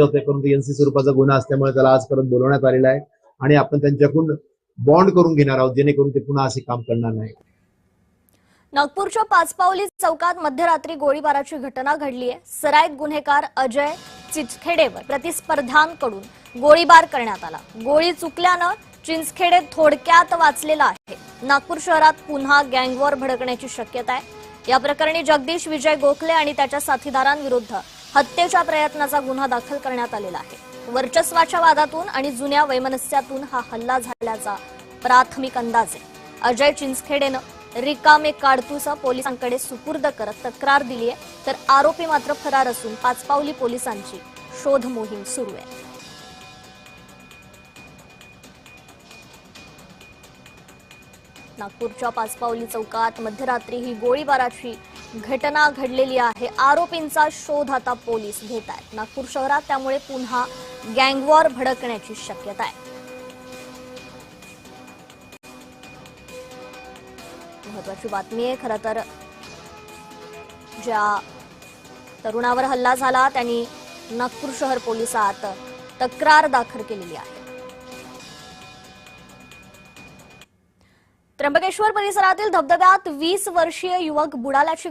होते, परंतु एनसी स्वरूपाचा गुन्हा असल्यामुळे त्याला आज परत बोलवण्यात आलेला आहे आणि आपण त्यांच्याकडून बॉन्ड करून घेणार आहोत, जेणेकरून ते पुन्हा असे काम करणार नाही. नागपूरच्या पाचपावली चौकात मध्यरात्री गोळीबाराची घटना घडली आहे. सराईत गुन्हेगार अजय चिंचखेडेवर प्रतिस्पर्ध्यांकडून गोळीबार करण्यात आला. गोळी चुकल्यानं चिंचखेडे थोडक्यात वाचलेला आहे. नागपूर शहरात पुन्हा गँगवॉर भडकण्याची शक्यता आहे. या प्रकरणी जगदीश विजय गोखले आणि त्याच्या साथीदारांविरुद्ध हत्येच्या प्रयत्नाचा गुन्हा दाखल करण्यात आलेला आहे. वर्चस्वाच्या वादातून आणि जुन्या वैमनस्यातून हा हल्ला झाल्याचा प्राथमिक अंदाज आहे. अजय चिंचखेडेनं रिकामे काडतूस पोलिसांकडे सुपूर्द करत तक्रार दिली आहे, तर आरोपी मात्र फरार असून पाचपावली पोलिसांची शोध मोहीम सुरू आहे. नागपूरच्या पाचपावली चौकात मध्यरात्री ही गोळीबाराची घटना घडलेली आहे. आरोपींचा शोध आता पोलीस घेत आहेत. नागपूर शहरात त्यामुळे पुन्हा गँगवॉर भडकण्याची शक्यता आहे. महत्वाची बातमी आहे. खरं तर ज्या तरुणावर हल्ला झाला त्यांनी नागपूर शहर पोलिसात तक्रार दाखल केलेली आहे. त्र्यंबकेश्वर परिसरातील धबधब्यात 20 वर्षीय युवक बुडाल्याची